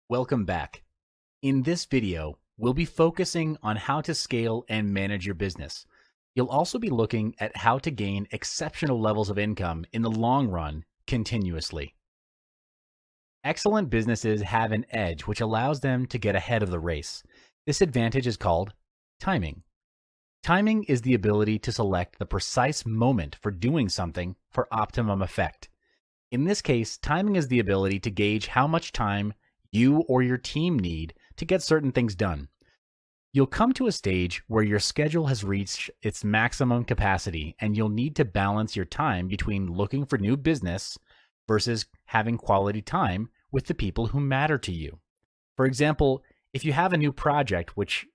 Welcome back. In this video, we'll be focusing on how to scale and manage your business. You'll also be looking at how to gain exceptional levels of income in the long run continuously. Excellent businesses have an edge which allows them to get ahead of the race. This advantage is called timing. Timing is the ability to select the precise moment for doing something for optimum effect. In this case, timing is the ability to gauge how much time you or your team need to get certain things done. You'll come to a stage where your schedule has reached its maximum capacity and you'll need to balance your time between looking for new business versus having quality time with the people who matter to you. For example, if you have a new project which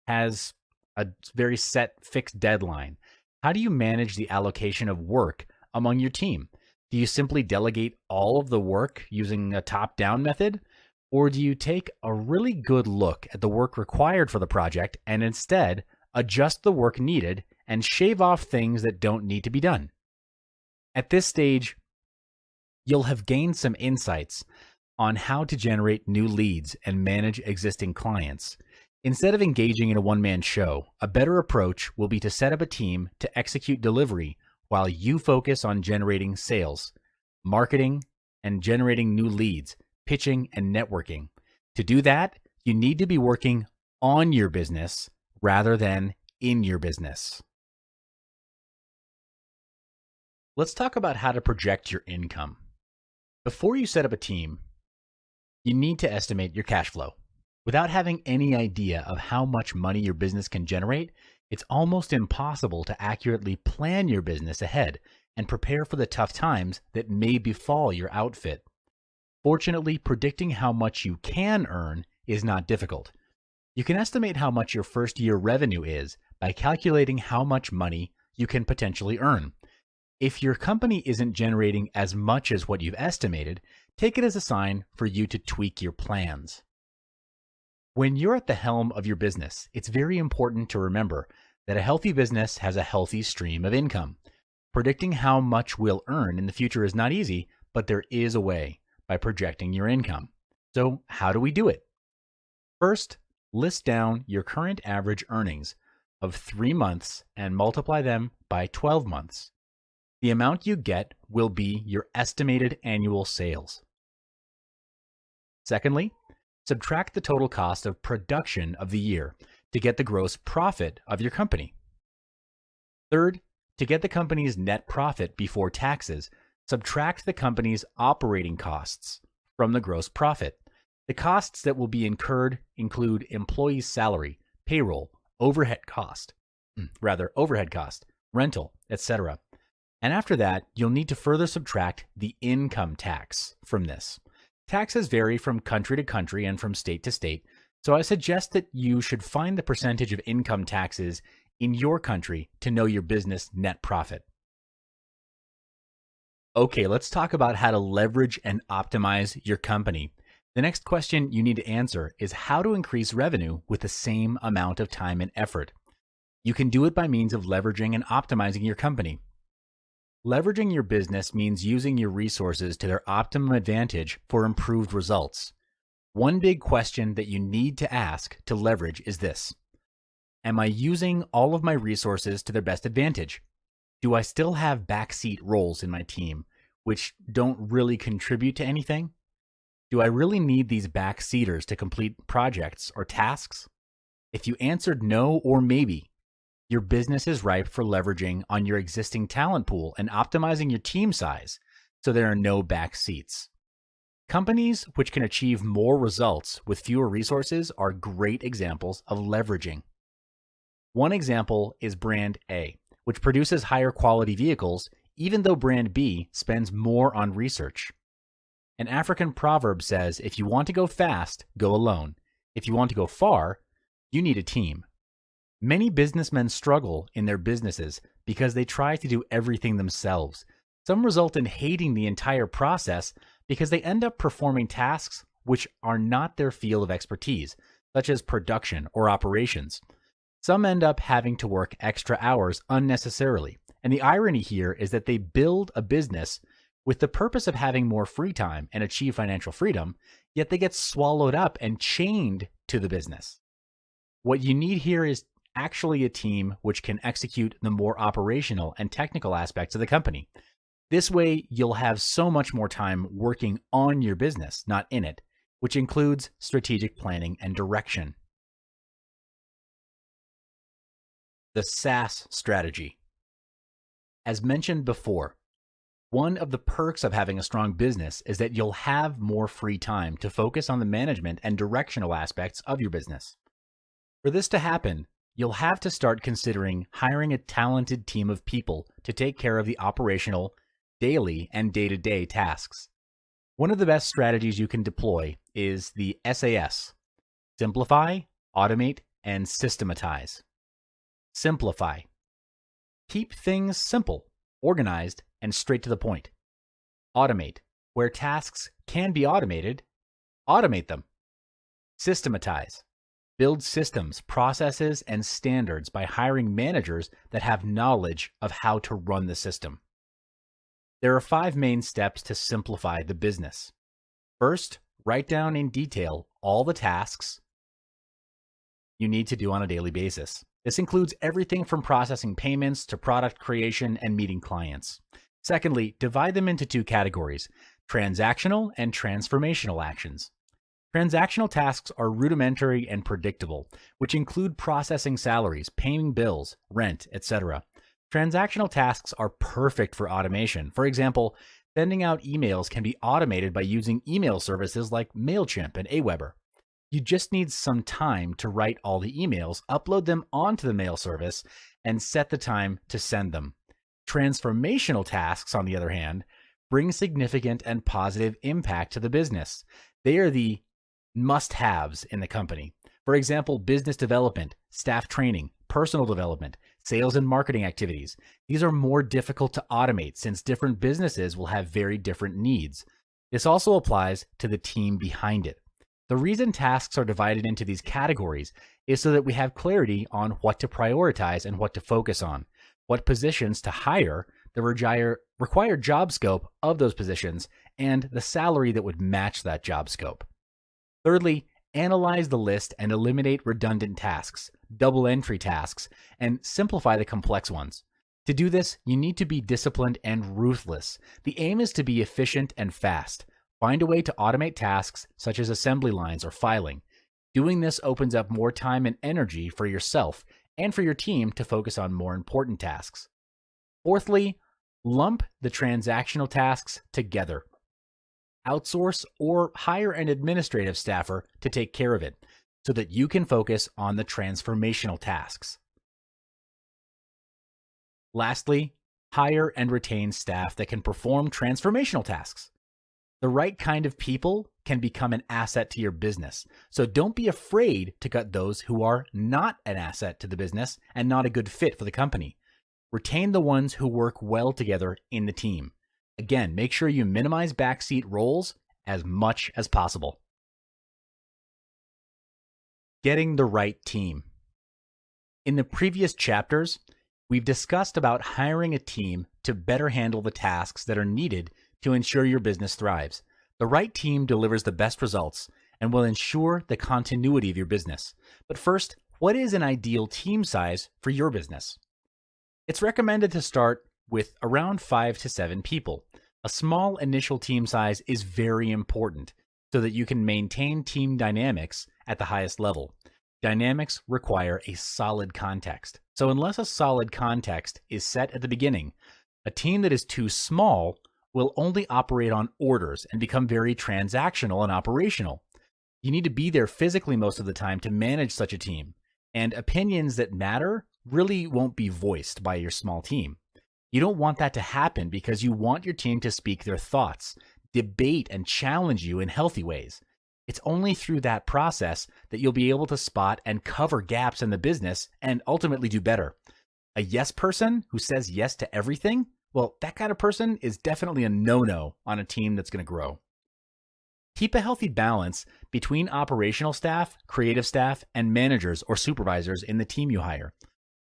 has a very set fixed deadline, how do you manage the allocation of work among your team? Do you simply delegate all of the work using a top-down method? Or do you take a really good look at the work required for the project and instead adjust the work needed and shave off things that don't need to be done? At this stage, you'll have gained some insights on how to generate new leads and manage existing clients. Instead of engaging in a one-man show, a better approach will be to set up a team to execute delivery while you focus on generating sales, marketing, and generating new leads, pitching, and networking. To do that, you need to be working on your business rather than in your business. Let's talk about how to project your income. Before you set up a team, you need to estimate your cash flow. Without having any idea of how much money your business can generate, it's almost impossible to accurately plan your business ahead and prepare for the tough times that may befall your outfit. Fortunately, predicting how much you can earn is not difficult. You can estimate how much your first year revenue is by calculating how much money you can potentially earn. If your company isn't generating as much as what you've estimated, take it as a sign for you to tweak your plans. When you're at the helm of your business, it's very important to remember that a healthy business has a healthy stream of income. Predicting how much we'll earn in the future is not easy, but there is a way by projecting your income. So how do we do it? First, list down your current average earnings of 3 months and multiply them by 12 months. The amount you get will be your estimated annual sales. Secondly, subtract the total cost of production of the year to get the gross profit of your company. Third, to get the company's net profit before taxes, subtract the company's operating costs from the gross profit. The costs that will be incurred include employee salary, payroll, overhead cost, rental, etc. And after that, you'll need to further subtract the income tax from this. Taxes vary from country to country and from state to state, so I suggest that you should find the percentage of income taxes in your country to know your business net profit. Okay, let's talk about how to leverage and optimize your company. The next question you need to answer is how to increase revenue with the same amount of time and effort. You can do it by means of leveraging and optimizing your company. Leveraging your business means using your resources to their optimum advantage for improved results. One big question that you need to ask to leverage is this: am I using all of my resources to their best advantage? Do I still have backseat roles in my team which don't really contribute to anything? Do I really need these backseaters to complete projects or tasks? If you answered no or maybe, your business is ripe for leveraging on your existing talent pool and optimizing your team size so there are no back seats. Companies which can achieve more results with fewer resources are great examples of leveraging. One example is Brand A, which produces higher quality vehicles even though Brand B spends more on research. An African proverb says, if you want to go fast, go alone. If you want to go far, you need a team. Many businessmen struggle in their businesses because they try to do everything themselves. Some result in hating the entire process because they end up performing tasks which are not their field of expertise, such as production or operations. Some end up having to work extra hours unnecessarily. And the irony here is that they build a business with the purpose of having more free time and achieve financial freedom, yet they get swallowed up and chained to the business. What you need here is actually a team which can execute the more operational and technical aspects of the company. This way, you'll have so much more time working on your business, not in it, which includes strategic planning and direction. The SaaS strategy. As mentioned before, one of the perks of having a strong business is that you'll have more free time to focus on the management and directional aspects of your business. For this to happen, you'll have to start considering hiring a talented team of people to take care of the operational, daily, and day-to-day tasks. One of the best strategies you can deploy is the SAS: simplify, automate, and systematize. Simplify. Keep things simple, organized, and straight to the point. Automate. Where tasks can be automated, automate them. Systematize. Build systems, processes, and standards by hiring managers that have knowledge of how to run the system. There are 5 main steps to simplify the business. First, write down in detail all the tasks you need to do on a daily basis. This includes everything from processing payments to product creation and meeting clients. Secondly, divide them into 2 categories: transactional and transformational actions. Transactional tasks are rudimentary and predictable, which include processing salaries, paying bills, rent, etc. Transactional tasks are perfect for automation. For example, sending out emails can be automated by using email services like MailChimp and Aweber. You just need some time to write all the emails, upload them onto the mail service, and set the time to send them. Transformational tasks, on the other hand, bring significant and positive impact to the business. They are the must-haves in the company. For example, business development, staff training, personal development, sales and marketing activities. These are more difficult to automate since different businesses will have very different needs. This also applies to the team behind it. The reason tasks are divided into these categories is so that we have clarity on what to prioritize and what to focus on, what positions to hire, the required job scope of those positions, and the salary that would match that job scope. Thirdly, analyze the list and eliminate redundant tasks, double entry tasks, and simplify the complex ones. To do this, you need to be disciplined and ruthless. The aim is to be efficient and fast. Find a way to automate tasks such as assembly lines or filing. Doing this opens up more time and energy for yourself and for your team to focus on more important tasks. Fourthly, lump the transactional tasks together. Outsource or hire an administrative staffer to take care of it so that you can focus on the transformational tasks. Lastly, hire and retain staff that can perform transformational tasks. The right kind of people can become an asset to your business, so don't be afraid to cut those who are not an asset to the business and not a good fit for the company. Retain the ones who work well together in the team. Again, make sure you minimize backseat roles as much as possible. Getting the right team. In the previous chapters, we've discussed about hiring a team to better handle the tasks that are needed to ensure your business thrives. The right team delivers the best results and will ensure the continuity of your business. But first, what is an ideal team size for your business? It's recommended to start with around 5 to 7 people. A small initial team size is very important so that you can maintain team dynamics at the highest level. Dynamics require a solid context. So unless a solid context is set at the beginning, a team that is too small will only operate on orders and become very transactional and operational. You need to be there physically most of the time to manage such a team, and opinions that matter really won't be voiced by your small team. You don't want that to happen because you want your team to speak their thoughts, debate, and challenge you in healthy ways. It's only through that process that you'll be able to spot and cover gaps in the business and ultimately do better. A yes person who says yes to everything, well, that kind of person is definitely a no-no on a team that's going to grow. Keep a healthy balance between operational staff, creative staff, and managers or supervisors in the team you hire.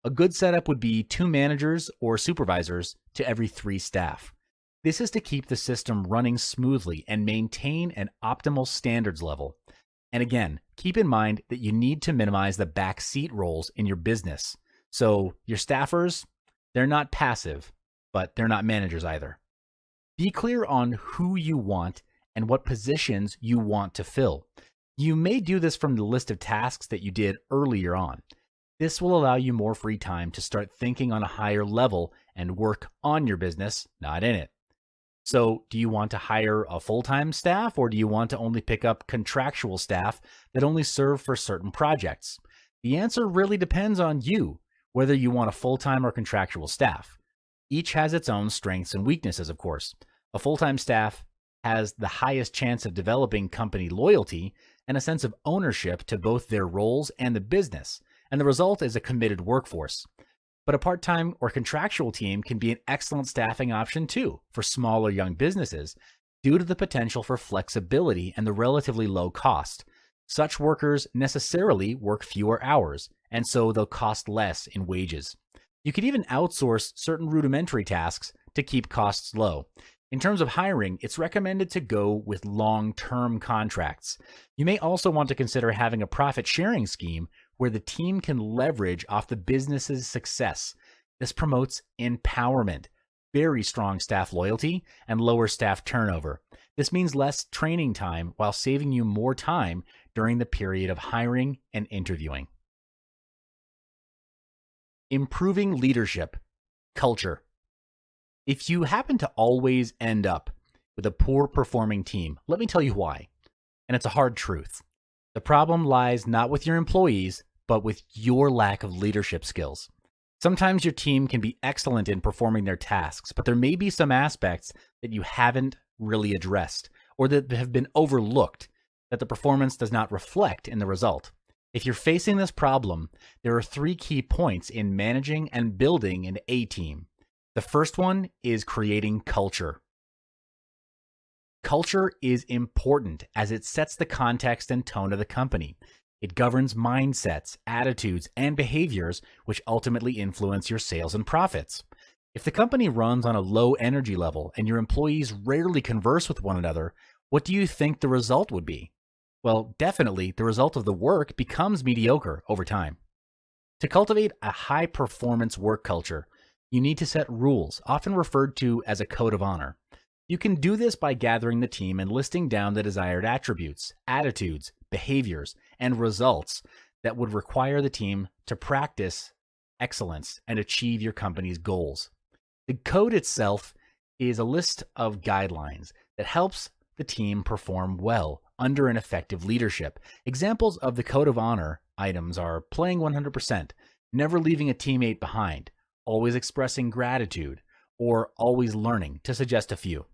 A good setup would be 2 managers or supervisors to every 3 staff. This is to keep the system running smoothly and maintain an optimal standards level. And again, keep in mind that you need to minimize the backseat roles in your business. So your staffers, they're not passive, but they're not managers either. Be clear on who you want and what positions you want to fill. You may do this from the list of tasks that you did earlier on. This will allow you more free time to start thinking on a higher level and work on your business, not in it. So, do you want to hire a full-time staff, or do you want to only pick up contractual staff that only serve for certain projects? The answer really depends on you, whether you want a full-time or contractual staff. Each has its own strengths and weaknesses, of course. A full-time staff has the highest chance of developing company loyalty and a sense of ownership to both their roles and the business, and the result is a committed workforce. But a part-time or contractual team can be an excellent staffing option too for small or young businesses due to the potential for flexibility and the relatively low cost. Such workers necessarily work fewer hours, and so they'll cost less in wages. You could even outsource certain rudimentary tasks to keep costs low. In terms of hiring, it's recommended to go with long-term contracts. You may also want to consider having a profit-sharing scheme where the team can leverage off the business's success. This promotes empowerment, very strong staff loyalty, and lower staff turnover. This means less training time while saving you more time during the period of hiring and interviewing. Improving leadership, culture. If you happen to always end up with a poor performing team, let me tell you why. And it's a hard truth. The problem lies not with your employees, but with your lack of leadership skills. Sometimes your team can be excellent in performing their tasks, but there may be some aspects that you haven't really addressed or that have been overlooked that the performance does not reflect in the result. If you're facing this problem, there are 3 key points in managing and building an A team. The first one is creating culture. Culture is important as it sets the context and tone of the company. It governs mindsets, attitudes, and behaviors, which ultimately influence your sales and profits. If the company runs on a low energy level and your employees rarely converse with one another, what do you think the result would be? Well, definitely the result of the work becomes mediocre over time. To cultivate a high-performance work culture, you need to set rules, often referred to as a code of honor. You can do this by gathering the team and listing down the desired attributes, attitudes, behaviors, and results that would require the team to practice excellence and achieve your company's goals. The code itself is a list of guidelines that helps the team perform well under an effective leadership. Examples of the code of honor items are playing 100%, never leaving a teammate behind, always expressing gratitude, or always learning, to suggest a few.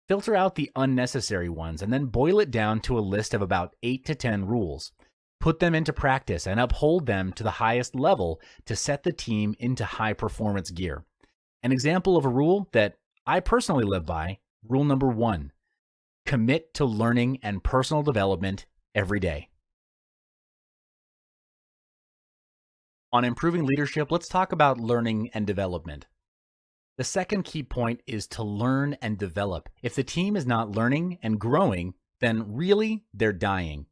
Filter out the unnecessary ones and then boil it down to a list of about 8 to 10 rules. Put them into practice and uphold them to the highest level to set the team into high performance gear. An example of a rule that I personally live by, rule number 1, commit to learning and personal development every day. On improving leadership, let's talk about learning and development. The second key point is to learn and develop. If the team is not learning and growing, then really they're dying.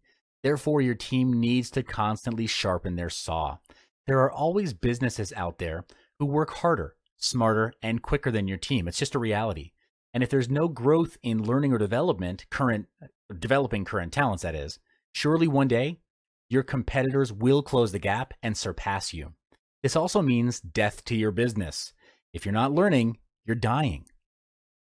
Therefore, your team needs to constantly sharpen their saw. There are always businesses out there who work harder, smarter, and quicker than your team. It's just a reality. And if there's no growth in learning or developing current talents, that is, surely one day your competitors will close the gap and surpass you. This also means death to your business. If you're not learning, you're dying.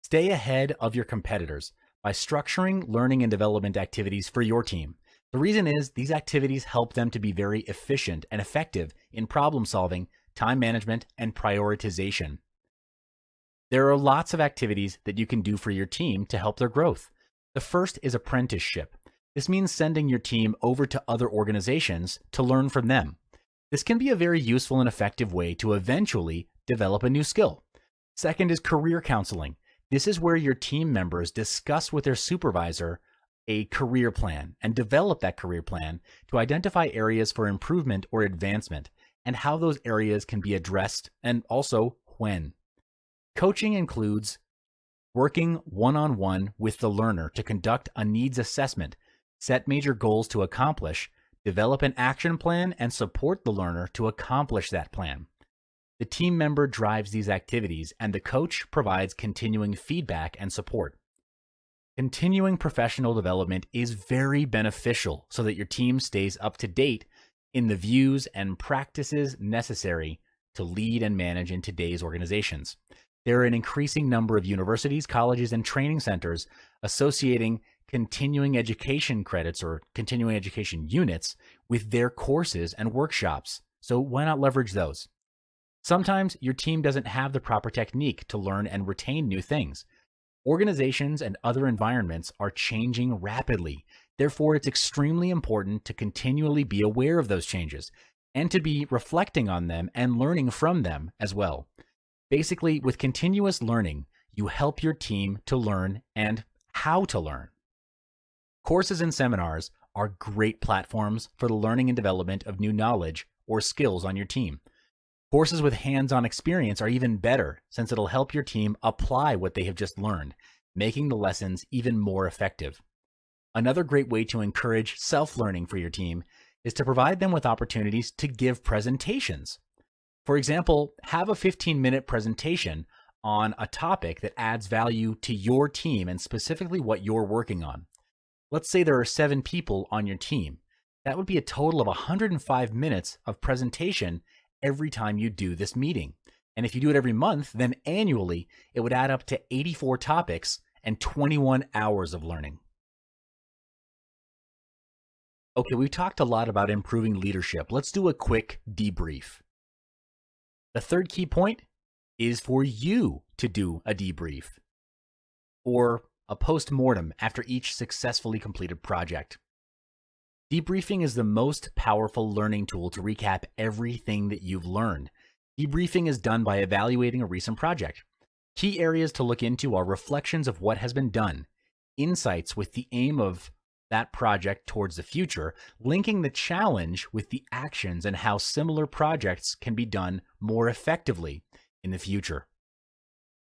Stay ahead of your competitors by structuring learning and development activities for your team. The reason is these activities help them to be very efficient and effective in problem solving, time management, and prioritization. There are lots of activities that you can do for your team to help their growth. The first is apprenticeship. This means sending your team over to other organizations to learn from them. This can be a very useful and effective way to eventually develop a new skill. Second is career counseling. This is where your team members discuss with their supervisor a career plan and develop that career plan to identify areas for improvement or advancement and how those areas can be addressed and also when. Coaching includes working one-on-one with the learner to conduct a needs assessment, set major goals to accomplish, develop an action plan, and support the learner to accomplish that plan. The team member drives these activities, and the coach provides continuing feedback and support. Continuing professional development is very beneficial so that your team stays up to date in the views and practices necessary to lead and manage in today's organizations. There are an increasing number of universities, colleges, and training centers associating continuing education credits or continuing education units with their courses and workshops. So why not leverage those? Sometimes your team doesn't have the proper technique to learn and retain new things. Organizations and other environments are changing rapidly. Therefore, it's extremely important to continually be aware of those changes and to be reflecting on them and learning from them as well. Basically, with continuous learning, you help your team to learn and how to learn. Courses and seminars are great platforms for the learning and development of new knowledge or skills on your team. Courses with hands-on experience are even better since it'll help your team apply what they have just learned, making the lessons even more effective. Another great way to encourage self-learning for your team is to provide them with opportunities to give presentations. For example, have a 15-minute presentation on a topic that adds value to your team and specifically what you're working on. Let's say there are 7 people on your team. That would be a total of 105 minutes of presentation every time you do this meeting. And if you do it every month, then annually, it would add up to 84 topics and 21 hours of learning. Okay, we've talked a lot about improving leadership. Let's do a quick debrief. The third key point is for you to do a debrief or a post-mortem after each successfully completed project. Debriefing is the most powerful learning tool to recap everything that you've learned. Debriefing is done by evaluating a recent project. Key areas to look into are reflections of what has been done, insights with the aim of that project towards the future, linking the challenge with the actions and how similar projects can be done more effectively in the future.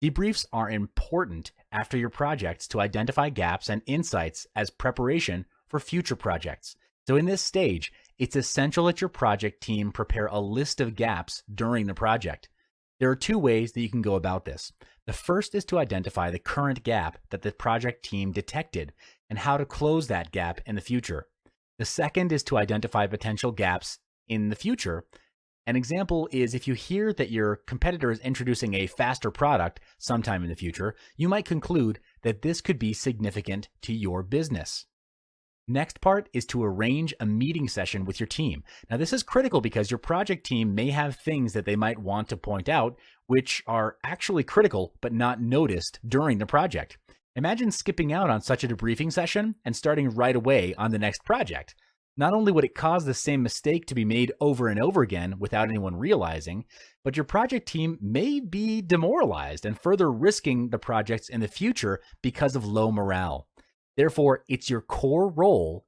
Debriefs are important after your projects to identify gaps and insights as preparation for future projects. So in this stage, it's essential that your project team prepare a list of gaps during the project. There are 2 ways that you can go about this. The first is to identify the current gap that the project team detected and how to close that gap in the future. The second is to identify potential gaps in the future. An example is if you hear that your competitor is introducing a faster product sometime in the future, you might conclude that this could be significant to your business. Next part is to arrange a meeting session with your team. Now, this is critical because your project team may have things that they might want to point out, which are actually critical but not noticed during the project. Imagine skipping out on such a debriefing session and starting right away on the next project. Not only would it cause the same mistake to be made over and over again without anyone realizing, but your project team may be demoralized and further risking the projects in the future because of low morale. Therefore, it's your core role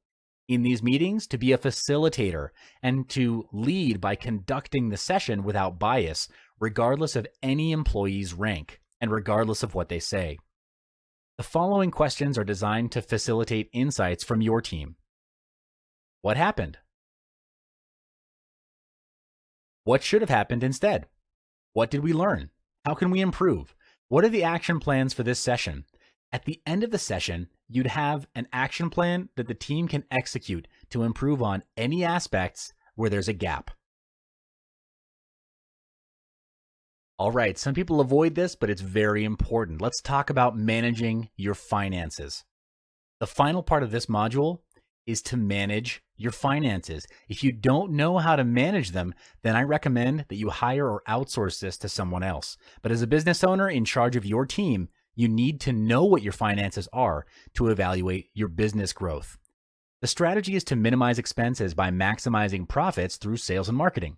in these meetings to be a facilitator and to lead by conducting the session without bias, regardless of any employee's rank and regardless of what they say. The following questions are designed to facilitate insights from your team. What happened? What should have happened instead? What did we learn? How can we improve? What are the action plans for this session? At the end of the session, you'd have an action plan that the team can execute to improve on any aspects where there's a gap. All right, some people avoid this, but it's very important. Let's talk about managing your finances. The final part of this module is to manage your finances. If you don't know how to manage them, then I recommend that you hire or outsource this to someone else. But as a business owner in charge of your team, you need to know what your finances are to evaluate your business growth. The strategy is to minimize expenses by maximizing profits through sales and marketing.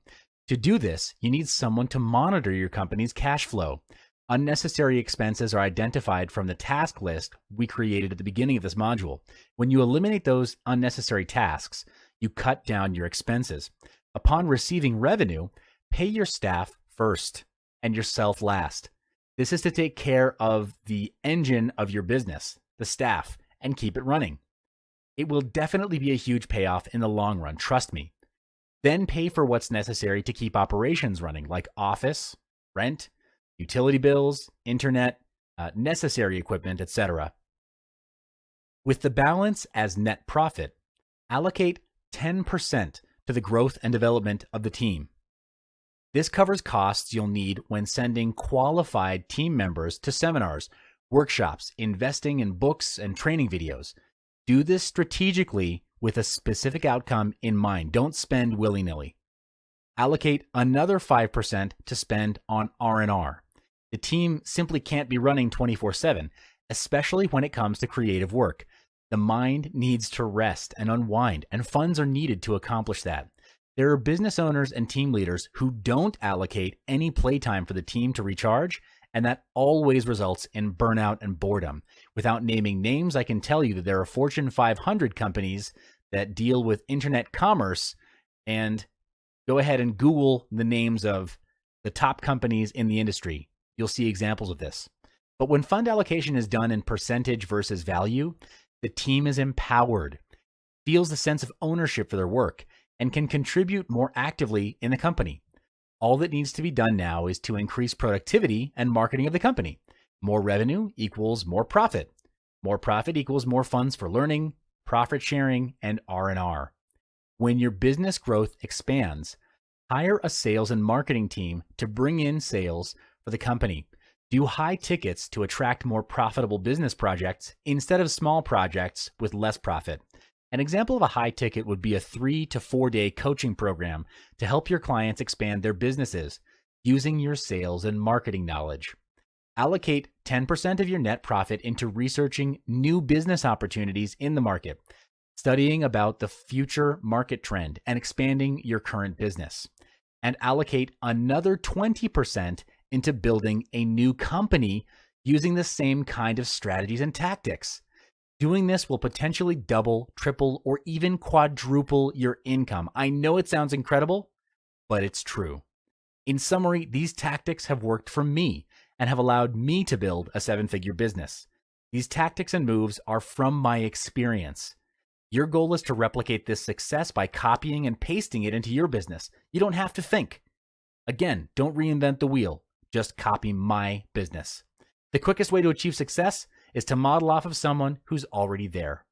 To do this, you need someone to monitor your company's cash flow. Unnecessary expenses are identified from the task list we created at the beginning of this module. When you eliminate those unnecessary tasks, you cut down your expenses. Upon receiving revenue, pay your staff first and yourself last. This is to take care of the engine of your business, the staff, and keep it running. It will definitely be a huge payoff in the long run, trust me. Then pay for what's necessary to keep operations running, like office, rent, utility bills, internet, necessary equipment, etc. With the balance as net profit, allocate 10% to the growth and development of the team. This covers costs you'll need when sending qualified team members to seminars, workshops, investing in books and training videos. Do this strategically with a specific outcome in mind. Don't spend willy-nilly. Allocate another 5% to spend on R&R. The team simply can't be running 24/7, especially when it comes to creative work. The mind needs to rest and unwind, and funds are needed to accomplish that. There are business owners and team leaders who don't allocate any playtime for the team to recharge, and that always results in burnout and boredom. Without naming names, I can tell you that there are Fortune 500 companies that deal with internet commerce, and go ahead and Google the names of the top companies in the industry. You'll see examples of this. But when fund allocation is done in percentage versus value, the team is empowered, feels the sense of ownership for their work, and can contribute more actively in the company. All that needs to be done now is to increase productivity and marketing of the company. More revenue equals more profit. More profit equals more funds for learning, profit sharing, and R&R. When your business growth expands, hire a sales and marketing team to bring in sales for the company. Do high tickets to attract more profitable business projects instead of small projects with less profit. An example of a high ticket would be a 3 to 4 day coaching program to help your clients expand their businesses using your sales and marketing knowledge. Allocate 10% of your net profit into researching new business opportunities in the market, studying about the future market trend, and expanding your current business. And allocate another 20% into building a new company using the same kind of strategies and tactics. Doing this will potentially double, triple, or even quadruple your income. I know it sounds incredible, but it's true. In summary, these tactics have worked for me and have allowed me to build a 7-figure business. These tactics and moves are from my experience. Your goal is to replicate this success by copying and pasting it into your business. You don't have to think. Again, don't reinvent the wheel. Just copy my business. The quickest way to achieve success is to model off of someone who's already there.